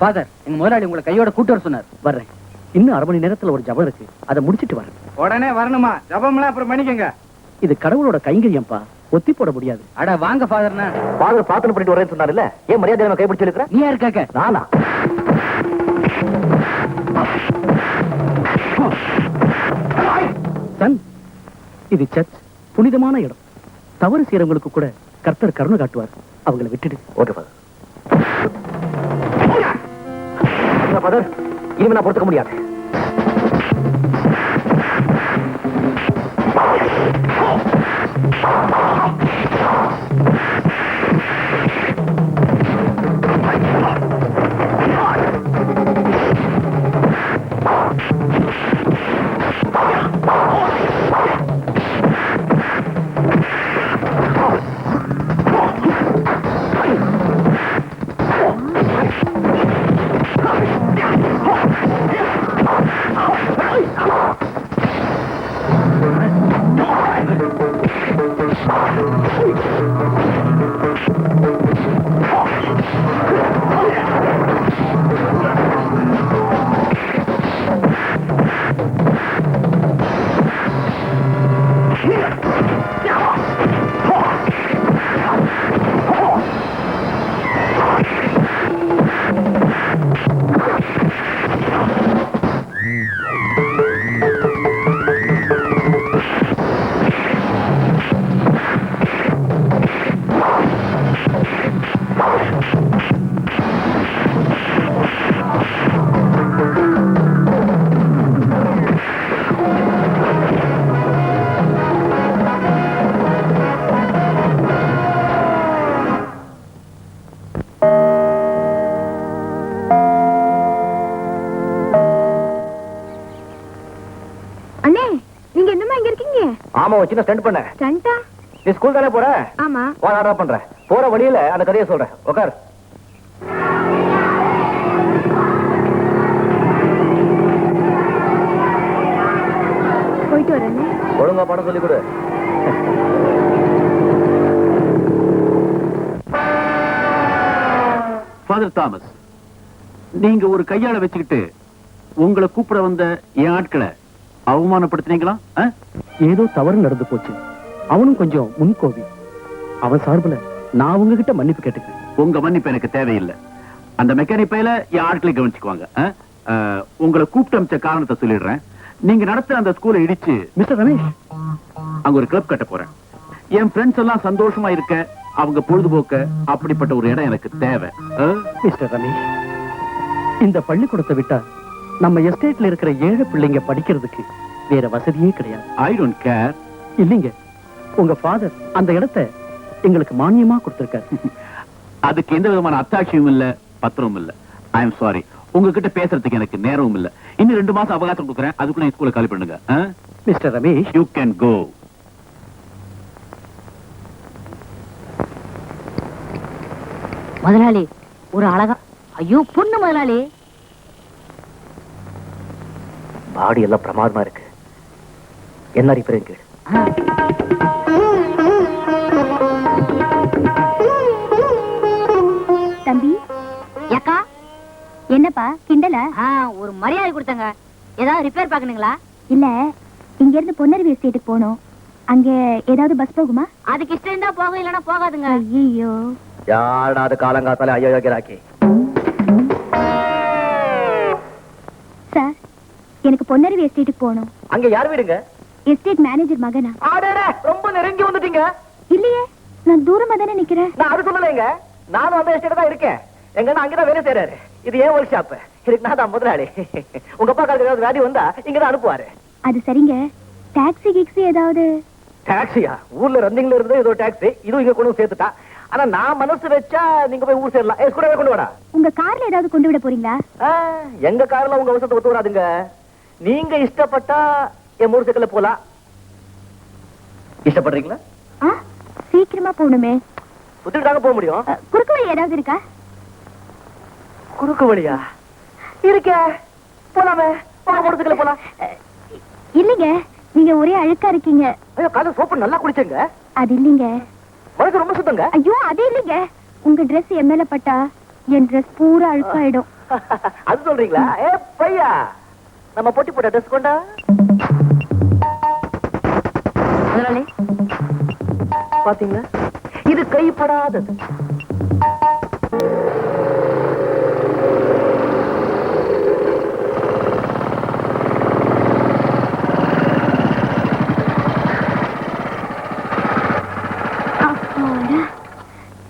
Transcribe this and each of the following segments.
Father, எங்க முதலாளி உங்களை கையோட கூட்டு வர சொன்னார். வர்றேன். இன்னும் 1/2 மணி நேரத்துல ஒரு ஜபம் இருக்கு, அதை முடிச்சிட்டு வரேன். உடனே வரணுமா? ஜபம்லாம் அப்புறம் பண்ணிக்கங்க. இது கடவுளோட கைங்கரியம்பா, ஒத்தி போட முடியாது. அட வாங்க ஃபாதர்னா. ஃபாதர் பிரார்த்தனை பண்ணிட்டு வரேன்னு சொன்னார்ல, ஏன் மரியாதை கைப்பிடிச்சு இருக்கிற? நீ யாரு கேட்க? நானா? சன், இது சர்ச், புனிதமான இடம். தவறு செய்யறவங்களுக்கு கூட கர்த்தர் கருணை காட்டுவார். அவங்களை விட்டுடு. Okay father. ஃபாதர், இனிமே நான் பொறுத்துக்க முடியாது. சின்ன ஸ்டண்ட் பண்ண. ஸ்டண்டா? நீ ஸ்கூல் தானே போற? ஆமா. வா நான் பண்றேன். போற வழியில அந்த கதையை சொல்றேன். உட்கார். போயிட்டு வரேன். ஒழுங்கா படம் சொல்லி கொடு. ஃபாதர் தாமஸ், நீங்க ஒரு கையாள வச்சுக்கிட்டு உங்களை கூப்பிட வந்த என் ஆட்களை அவமானப்படுத்தினீங்களா? ஏதோ தவறு நடந்து போச்சு. அவனும் கொஞ்சம் முன்கோவி. அவன் சார்புல நான் உங்ககிட்ட மன்னிப்பு கேட்டுக்கிறேன். உங்க மன்னிப்பு எனக்கு தேவையில்லை. அந்த மெக்கானிக் பையில என் ஆட்களை கவனிச்சுக்குவாங்க. உங்களை கூப்பிட்டு அமைச்ச காரணத்தை சொல்லிடுறேன். நீங்க நடத்துற அந்த ஸ்கூலை இடிச்சு மிஸ்டர் ரமேஷ், அங்க ஒரு கிளப் கட்ட போறேன். என் ஃப்ரெண்ட்ஸ் எல்லாம் சந்தோஷமா இருக்க, அவங்க பொழுதுபோக்க அப்படிப்பட்ட ஒரு இடம் எனக்கு தேவை. மிஸ்டர் ரமேஷ், இந்த பள்ளிக்கூடத்தை விட்டா நம்ம எஸ்டேட்ல இருக்கிற ஏழை பிள்ளைங்க படிக்கிறதுக்கு வேற வசதியே கிடையாது. I don't care. இல்லைங்க, உங்க ஃபாதர் அந்த இடத்தை எங்களுக்கு மானியமா கொடுத்திருக்காரு. அதுக்கு எந்த விதமான அத்தாட்சியும் இல்ல, பத்திரமும் இல்ல. ஐ எம் சாரி, உங்ககிட்ட பேசுறதுக்கு எனக்கு நேரமும் இல்ல. இன்னும் 2 மாசம் அவகாசம் கொடுக்குறேன். அதுக்குள்ள ஸ்கூலை காலி பண்ணுங்க. Mister Ramesh, you can go. முதலாளி ஒரு அழகா. ஐயோ பொண்ணு முதலாளி. பாடி எல்லாம் பிரமாதமா இருக்கு. என்ன ரிப்பேரிங் கேடு? தம்பி. அக்கா, என்னப்பா கிண்டலா? ஒரு மரியாதை கொடுத்தங்க. ஏதாவது ரிப்பேர் பாக்கணுங்களா? இல்ல, இங்க இருந்து பொன்னருவி எஸ்டேட்டுக்கு போகணும். அங்க ஏதாவது பஸ் போகுமா? அதுக்கு இஷ்டம் இருந்தா போக, இல்லைன்னா போகாதுங்க. ஐயோ, யாராவது காலங்காத்தால ஐயோ யோகிராக்கி. சார், எனக்கு பொன்னருவி எஸ்டேட்டுக்கு போகணும். அங்க யார் வீடுங்க? எஸ்டேட் மேனேஜர் மகனா? ரொம்ப நெருங்கி வந்துட்டீங்க. இல்லையே, நான் தூரமா தானே நிக்கிறேன். நான் அது சொல்லலைங்க, நானும் அந்த எஸ்டேட் தான் இருக்கேன். எங்க அங்கதான் வேலை செய்யறாரு. இது ஏன் ஒர்க் ஷாப். இதுக்கு நான் தான் முதலாளி. உங்க அப்பா காலத்துக்கு ஏதாவது வியாதி வந்தா இங்கதான் அனுப்புவாரு. அது சரிங்க, டாக்ஸி கிக்ஸி ஏதாவது? டாக்ஸியா? ஊர்ல ரன்னிங்ல இருந்து ஏதோ டாக்ஸி, இதுவும் இங்க கொண்டு சேர்த்துட்டா. ஆனா நான் மனசு வச்சா நீங்க போய் ஊர் சேரலாம். கூடவே கொண்டு வாடா. உங்க கார்ல ஏதாவது கொண்டு விட போறீங்களா? எங்க கார்ல உங்க அவசரத்தை ஒத்து வராதுங்க. நீங்க இஷ்டப்பட்டா என் மோட்டர் சைக்கிள்ல போலாம். இஷ்டப்படுறீங்களா? சீக்கிரமா போகணுமே. சுத்திட்டாங்க போக முடியும். குறுக்கு வழி ஏதாவது இருக்கா? குறுக்கு வழியா? இருக்கே, போலாமே. மோட்டர் சைக்கிள்ல போலாம். இல்லைங்க, நீங்க ஒரே அழுக்கா இருக்கீங்க. ஐயோ, காலைல சோப்பு நல்லா குடிச்சேங்க. அது இல்லைங்க. மனசு ரொம்ப சுத்தங்க. ஐயோ, அது இல்லைங்க. உங்க Dress என் மேல பட்டா என் ட்ரெஸ் பூரா அழுக்காயிடும். அது சொல்றீங்களா? ஏ பையா, நம்ம பொட்டி போட்ட ட்ரெஸ் கொண்டா. முதலாளி பாத்தீங்களா, இது கைப்படாதது.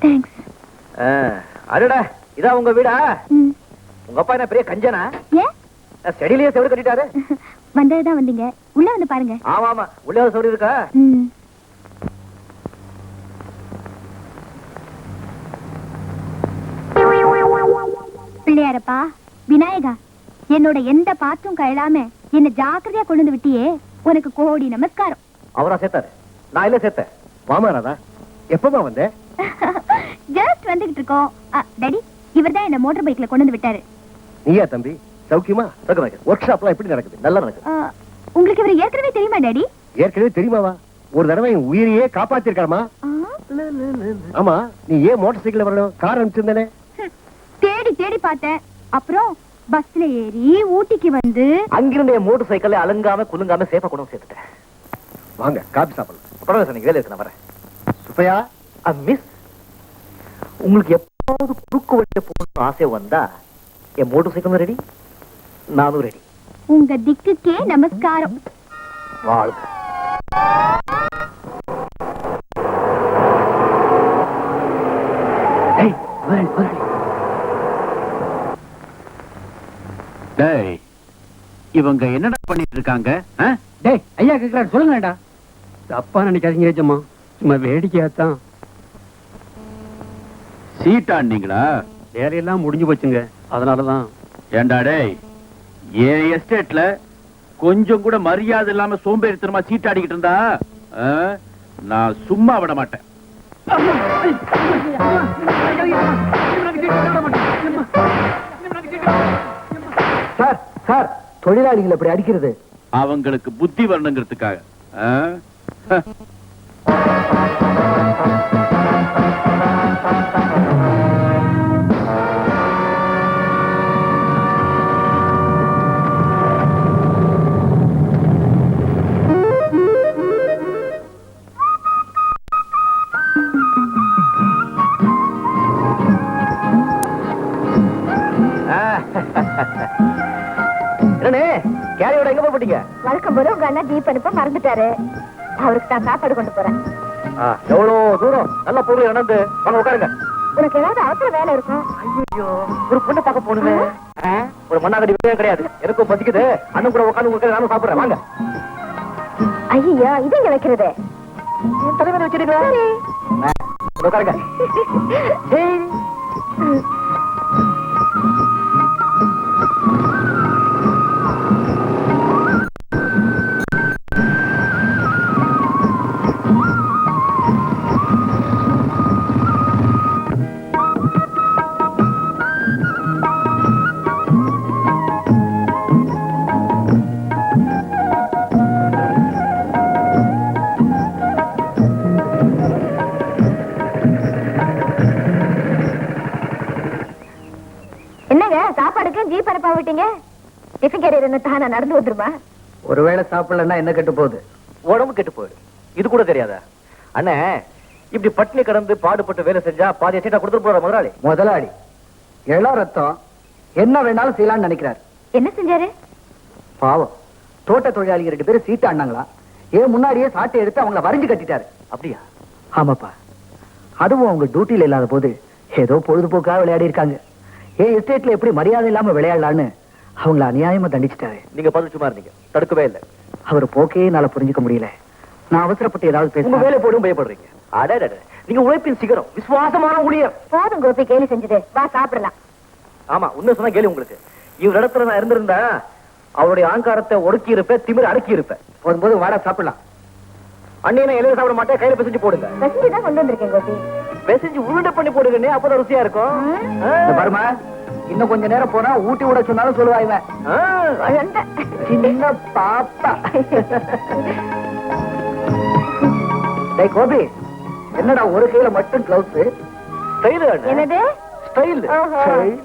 தேங்க்ஸ். அடடா, இதான் உங்க வீடா? ம். உங்க அப்பா என்ன பெரிய கஞ்சனா? ஏன் செடியிலேயே செவரு கட்டிட்டாரு. வந்ததுதான் வந்தீங்க, உள்ள வந்து பாருங்க. ஆமா ஆமா, உள்ளே செவரு இருக்கா? ம். பிள்ளையாரப்பா, விநாயகா, என்னோட எந்த பாற்றும் கழலாம என்ன ஜாக்கிரதையா கொண்டு வந்து விட்டியே, உனக்கு கோடி நமஸ்காரம். அவரா சேர்த்தாரு? நான் இல்ல சேர்த்தேன். மாமாராதா எப்பமா வந்த? ஜஸ்ட் வந்துகிட்டு இருக்கோம். டாடி, இவர்தான் என்ன மோட்டார் பைக்ல கொண்டு வந்து விட்டாரு. நீயா தம்பி, சௌக்கியமா? ஒர்க் ஷாப்லாம் எப்படி நடக்குது? நல்லா நடக்குது. உங்களுக்கு இவர் ஏற்கனவே தெரியுமா டாடி? ஏற்கனவே தெரியுமாவா? ஒரு தடவை என் உயிரையே காப்பாத்திருக்காமா? ஆமா, நீ ஏன் மோட்டார் சைக்கிள் வரணும்? கார் அனுப்பிச்சிருந்தேனே. தேடி தேடி பார்த்தேன். அப்புறம் பஸ்ல ஏறி ஊட்டிக்கு வந்து அங்கிருந்த மோட்டர் சைக்கிள் அலங்காம குலுங்காம சேஃபா கொண்டு வந்து சேர்த்துட்டேன். வாங்க, காபி சாப்பிடலாம். பரவாயில்ல சார், நீங்க வேலை இருக்கு, நான் வரேன். சுப்பையா, மிஸ், உங்களுக்கு எப்போது குறுக்கு வழிய போகணும்னு ஆசை வந்தா என் மோட்டர் சைக்கிளும் ரெடி, நானும் ரெடி. உங்க திக்குக்கே நமஸ்காரம். வாழ்க. டேய், இவங்க என்னடா பண்ணிட்டு இருக்காங்க? டேய், ஐயா கேக்குறாரு, சொல்லுங்கடா. தப்பா நினைக்காதீங்க ரேஜம்மா, சும்மா வேடிக்கையாத்தான். சீட்டாண்டீங்களா? வேலையெல்லாம் முடிஞ்சு போச்சுங்க, அதனாலதான். ஏண்டா டேய், என் எஸ்டேட்ல கொஞ்சம் கூட மரியாதை இல்லாம சோம்பேறித்தனமா சீட்டாடிக்கிட்டு இருந்தா நான் சும்மா விட மாட்டேன். சார் சார், தொழிலாளிகள் அப்படி அடிக்கிறது அவங்களுக்கு புத்தி வரணுங்கிறதுக்காக. என்னே, கேரியோட எங்க போட்டீங்க? வழக்கம் போல உங்க அண்ணா ஜீப் அனுப்ப மறந்துட்டாரு. அவருக்கு நான் சாப்பாடு கொண்டு போறேன். எவ்வளவு தூரம்? நல்லா பொருள் நடந்து வாங்க, உட்காருங்க. உனக்கு ஏதாவது அவசர வேலை இருக்கும்? ஐயோ, ஒரு பொண்ணு பார்க்க போகணுமே. ஒரு மண்ணாங்கடி விஷயம் கிடையாது, எனக்கும் பசிக்குது. அண்ணன் கூட உட்காந்து உங்களுக்கு நானும் சாப்பிடுறேன், வாங்க. ஐயா, இது இங்க வைக்கிறது தலைவர் வச்சிருக்கீங்களா? உட்காருங்க. என்னங்க சாப்பாடுக்கு ஜீப் அனுப்ப விட்டீங்க? டிஃபன் கேரியர் என்ன தானா நடந்து வந்துருமா? ஒருவேளை சாப்பிடலன்னா என்ன கெட்டு போகுது? உடம்பு கெட்டு போகுது. இது கூட தெரியாதா? அண்ணே, இப்படி பட்டினி கடந்து பாடுபட்டு வேலை செஞ்சா பாதி சீட்டா கொடுத்துட்டு போற முதலாளி. முதலாளி எல்லாம் ரத்தம், என்ன வேணாலும் செய்யலாம்னு நினைக்கிறாரு. என்ன செஞ்சாரு? பாவம், தோட்ட தொழிலாளிகள் 2 பேரும் சீட்டு ஆனாங்களா, ஏன் முன்னாடியே சாட்டை எடுத்து அவங்கள வரைஞ்சு கட்டிட்டாரு. அப்படியா? ஆமாப்பா, அதுவும் அவங்க டியூட்டியில இல்லாத போது ஏதோ பொழுதுபோக்காக விளையாடி இருக்காங்க. ஏன் எஸ்டேட்ல எப்படி மரியாதை இல்லாம விளையாடலான்னு அவங்கள அநியாயமா தண்டிச்சிட்டாரு. நீங்க பதில் சும்மா இருந்தீங்க, தடுக்கவே இல்லை. அவர் போக்கே என்னால புரிஞ்சுக்க முடியல. நான் அவசரப்பட்டு ஏதாவது பேச வேலை போடும் பயப்படுறீங்க. அட, நீங்க உழைப்பின் சிகரம், விசுவாசமான ஊழியர். போதும் கோபி, கேலி செஞ்சது. வா சாப்பிடலாம். ஆமா, உண்மை சொன்னா கேள்வி உங்களுக்கு. இவர் இடத்துல நான் இருந்திருந்தா அவருடைய ஆங்காரத்தை ஒடுக்கி இருப்பேன், திமிர அடக்கி இருப்பேன். போதும்போது வாடா சாப்பிடலாம். அண்ணியை இலையில சாப்பிட மாட்டேன், கையில பிசைஞ்சு போடுங்க. தான் கொண்டு வந்திருக்கேன் கோபி. பிசைஞ்சு உருண்டை பண்ணி போடுங்கன்னே, அப்பதான் ருசியா இருக்கும். பாருமா, இன்னும் கொஞ்ச நேரம் போனா ஊட்டி விட சொன்னாலும் சொல்லுவாங்க. சின்ன பாப்பா. டேய் கோபி, என்னடா ஒரு கையில மட்டும் கிளவுஸ்? என்னது? ஸ்டைல் ஆஹா. ஸ்டைல்